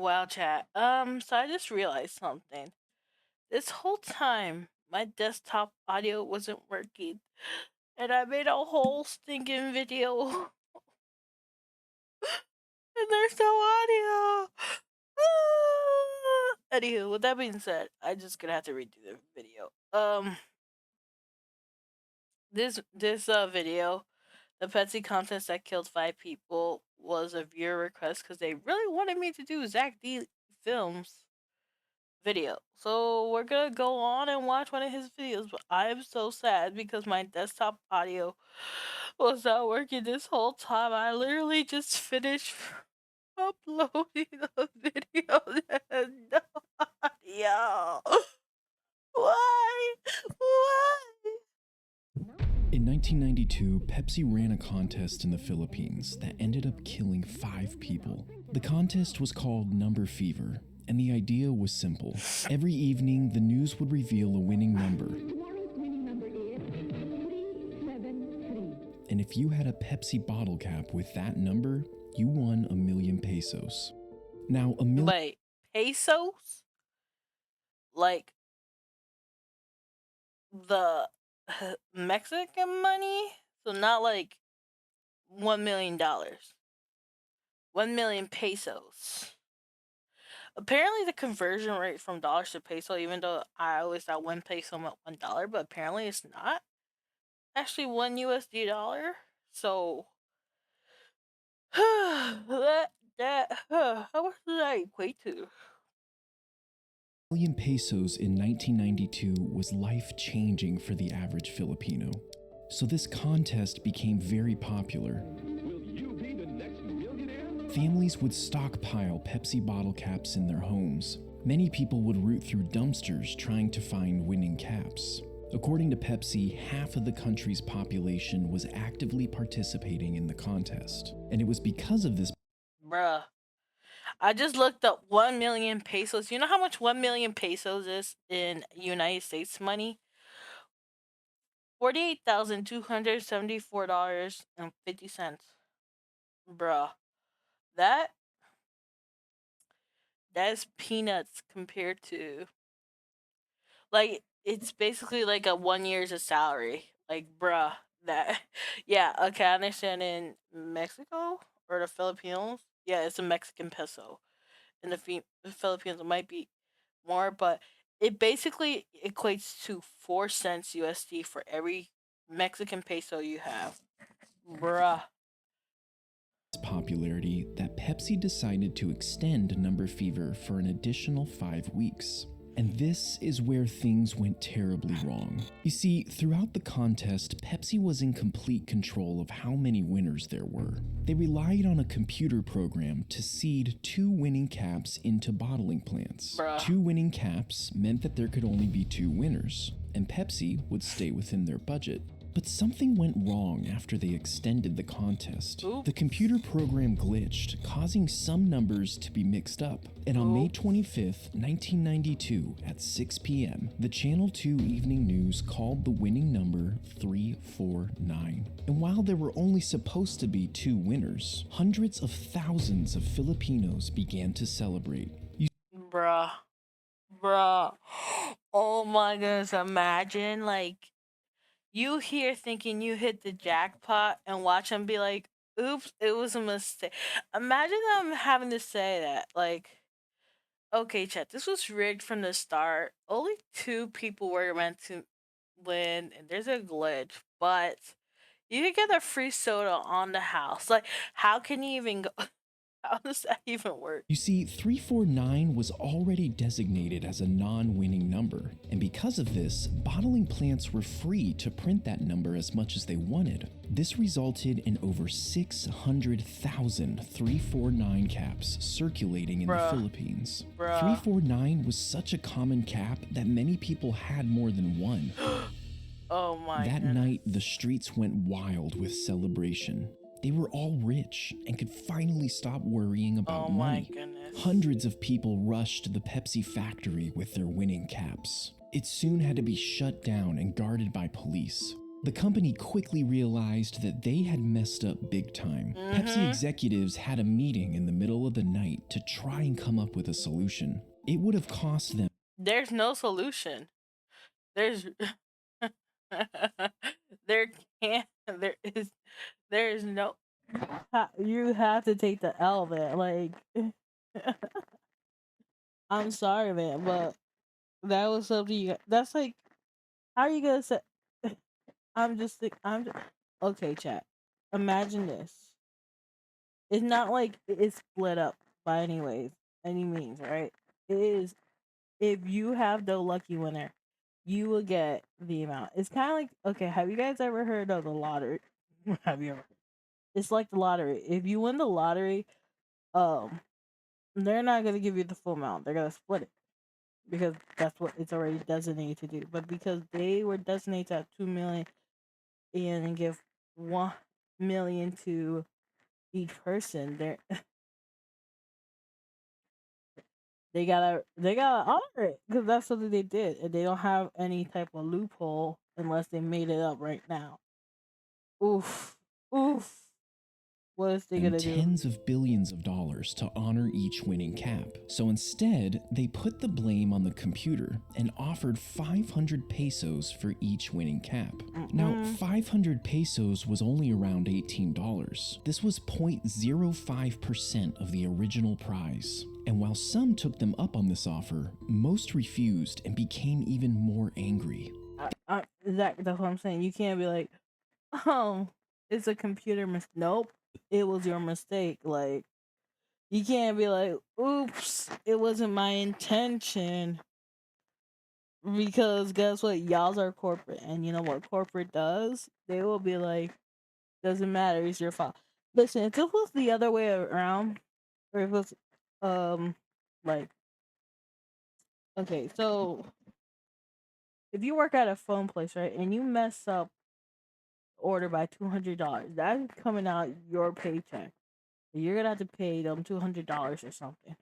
Wow, chat. So I just realized something. This whole time, my desktop audio wasn't working, and I made a whole stinking video, and there's no audio. Anywho, with that being said, I just gonna have to redo the video. This video, the Pepsi contest that killed 5 people, was a viewer request because they really wanted me to do Zach D films video. So we're gonna go on and watch one of his videos, but I am so sad because my desktop audio was not working this whole time. I literally just finished uploading the video and no audio. Why? Why? In 1992, Pepsi ran a contest in the Philippines that ended up killing 5 people. The contest was called Number Fever, and the idea was simple. Every evening, the news would reveal a winning number. And if you had a Pepsi bottle cap with that number, you won 1,000,000 pesos. Now, Wait, pesos? Like the Mexican money? So not like $1 million. 1,000,000 pesos. Apparently, the conversion rate from dollars to peso, even though I always thought 1 peso meant $1, but apparently it's not actually one USD dollar. So, how much does that equate to? $1,000,000 pesos in 1992 was life-changing for the average Filipino. So this contest became very popular. Families would stockpile Pepsi bottle caps in their homes. Many people would root through dumpsters trying to find winning caps. According to Pepsi, half of the country's population was actively participating in the contest. And it was because of this. Bruh. I just looked up 1,000,000 pesos. You know how much 1,000,000 pesos is in United States money? $48,274.50. Bruh. That is peanuts compared to, like, it's basically like a 1 year's of salary. Like, bruh, that yeah, okay, I understand in Mexico or the Philippines. Yeah, it's a Mexican peso. In the Philippines, it might be more, but it basically equates to 4 cents USD for every Mexican peso you have. Bruh. Popularity that Pepsi decided to extend Number Fever for an additional 5 weeks. And this is where things went terribly wrong. You see, throughout the contest, Pepsi was in complete control of how many winners there were. They relied on a computer program to seed 2 winning caps into bottling plants. Bruh. 2 winning caps meant that there could only be 2 winners, and Pepsi would stay within their budget. But something went wrong after they extended the contest. Oops. The computer program glitched, causing some numbers to be mixed up. And on May 25th, 1992, at 6 p.m., the Channel 2 Evening News called the winning number 349. And while there were only supposed to be 2 winners, hundreds of thousands of Filipinos began to celebrate. Bruh. Oh my goodness, imagine, like, you here thinking you hit the jackpot and watch them be like, oops, it was a mistake. Imagine them having to say that. Like, okay, chat, this was rigged from the start. Only 2 people were meant to win, and there's a glitch, but you can get a free soda on the house. Like, how can you even go? How does that even work? You see, 349 was already designated as a non-winning number, and because of this, bottling plants were free to print that number as much as they wanted. This resulted in over 600,000 349 caps circulating in the Philippines. 349 was such a common cap that many people had more than one. Oh my That goodness. night, the streets went wild with celebration. They were all rich and could finally stop worrying about money. Goodness. Hundreds of people rushed to the Pepsi factory with their winning caps. It soon had to be shut down and guarded by police. The company quickly realized that they had messed up big time. Pepsi Mm-hmm. executives had a meeting in the middle of the night to try and come up with a solution. It would have cost them There's no solution. There's there can't there is no you have to take the L, man. Like I'm sorry, man, but that was something that's like how are you gonna say I'm just okay, chat. Imagine this. It's not like it's split up by any means, right? It is if you have the lucky winner, you will get the amount. It's kind of like okay. Have you guys ever heard of the lottery? Have you ever? It's like the lottery. If you win the lottery, um, they're not gonna give you the full amount. They're gonna split it because that's what it's already designated to do. But because they were designated at 2 million and give 1 million to each person, they gotta honor it because that's something they did, and they don't have any type of loophole unless they made it up right now. Oof, oof. What is they gonna do? tens of billions of dollars to honor each winning cap. So instead, they put the blame on the computer and offered 500 pesos for each winning cap. Now, Mm-mm. 500 pesos was only around $18. This was 0.05% of the original prize. And while some took them up on this offer, most refused and became even more angry. That's what I'm saying. You can't be like, oh, it's a computer Nope, it was your mistake. Like you can't be like, oops, it wasn't my intention. Because guess what? Y'all are corporate, and you know what corporate does? They will be like, doesn't matter, it's your fault. Listen, if it was the other way around, or if it was, like, okay, so if you work at a phone place, right, and you mess up order by $200, that's coming out your paycheck. You're gonna have to pay them $200 or something.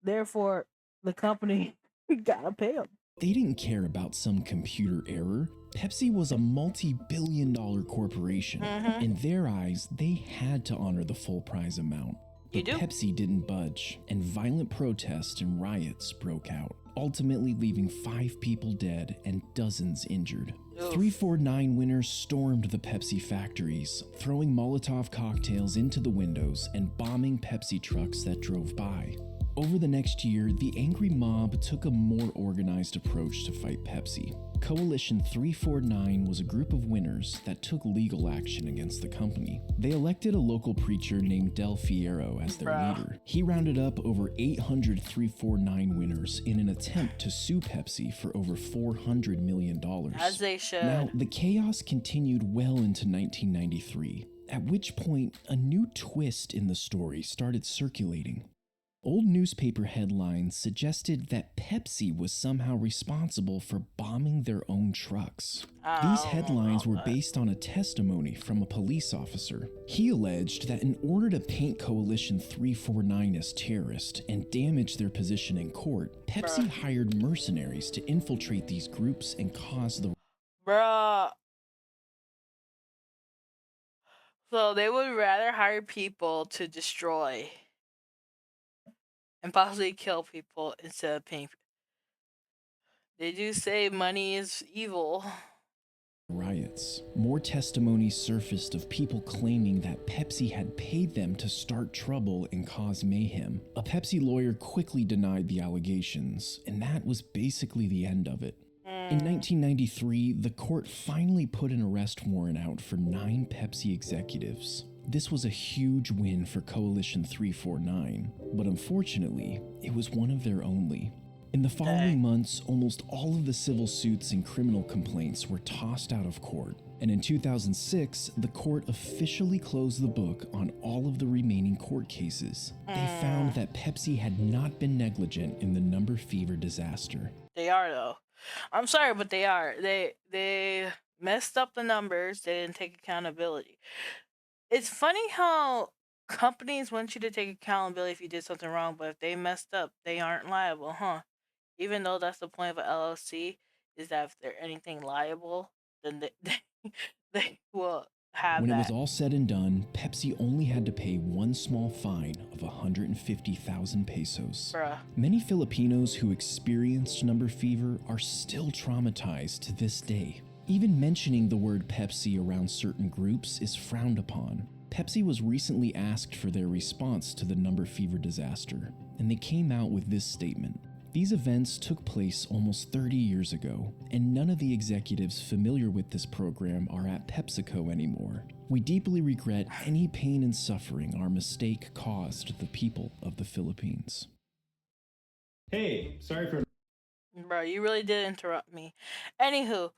Therefore, the company gotta pay them. They didn't care about some computer error. Pepsi was a multi-billion-dollar corporation. Mm-hmm. In their eyes, they had to honor the full prize amount. You But do? Pepsi didn't budge, and violent protests and riots broke out, ultimately leaving 5 people dead and dozens injured. Oof. 349 winners stormed the Pepsi factories, throwing Molotov cocktails into the windows and bombing Pepsi trucks that drove by. Over the next year, the angry mob took a more organized approach to fight Pepsi. Coalition 349 was a group of winners that took legal action against the company. They elected a local preacher named Del Fierro as their Bruh. leader. He rounded up over 800 349 winners in an attempt to sue Pepsi for over $400 million. As they Now, should. the chaos continued well into 1993, at which point a new twist in the story started circulating. Old newspaper headlines suggested that Pepsi was somehow responsible for bombing their own trucks. These I don't know headlines about were that. based on a testimony from a police officer. He alleged that in order to paint Coalition 349 as terrorist and damage their position in court, Pepsi Bruh. hired mercenaries to infiltrate these groups and cause the Bruh. So they would rather hire people to destroy and possibly kill people instead of paying. They do say money is evil. riots. More testimonies surfaced of people claiming that Pepsi had paid them to start trouble and cause mayhem. A Pepsi lawyer quickly denied the allegations, and that was basically the end of it. In 1993, the court finally put an arrest warrant out for 9 Pepsi executives. This was a huge win for Coalition 349, but unfortunately, it was one of their only. In the following Dang. months, almost all of the civil suits and criminal complaints were tossed out of court. And in 2006, the court officially closed the book on all of the remaining court cases. They found that Pepsi had not been negligent in the number fever disaster. They are though. I'm sorry, but they are. They messed up the numbers. They didn't take accountability. It's funny how companies want you to take accountability if you did something wrong, but if they messed up, they aren't liable, huh? Even though that's the point of an LLC, is that if they're anything liable. then they will have When it was that. all said and done, Pepsi only had to pay one small fine of 150,000 pesos. Bruh. Many Filipinos who experienced number fever are still traumatized to this day. Even mentioning the word Pepsi around certain groups is frowned upon. Pepsi was recently asked for their response to the number fever disaster, and they came out with this statement. These events took place almost 30 years ago, and none of the executives familiar with this program are at PepsiCo anymore. We deeply regret any pain and suffering our mistake caused the people of the Philippines. Hey, sorry for Bro, you really did interrupt me. Anywho,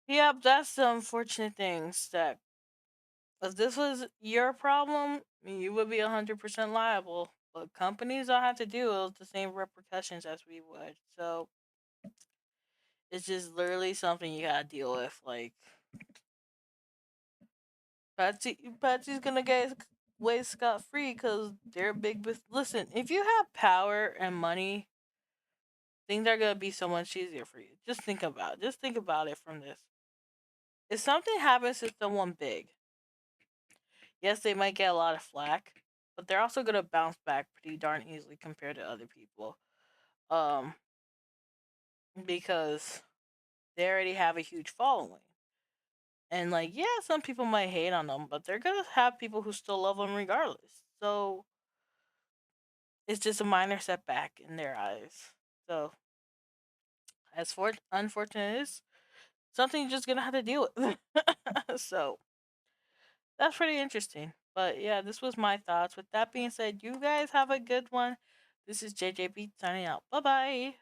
yep, that's the unfortunate things that if this was your problem, you would be 100% liable. But companies don't have to deal with the same repercussions as we would. So it's just literally something you gotta deal with. Like Patsy's gonna get away scot free because they're big. Listen, if you have power and money, things are gonna be so much easier for you. Just think about it. Just think about it from this. If something happens to someone big, yes, they might get a lot of flack, but they're also gonna bounce back pretty darn easily compared to other people. Um, because they already have a huge following. And like, yeah, some people might hate on them, but they're gonna have people who still love them regardless. So it's just a minor setback in their eyes. So as for unfortunate is something you're just gonna have to deal with. So that's pretty interesting. But yeah, this was my thoughts. With that being said, you guys have a good one. This is JJB signing out. Bye bye.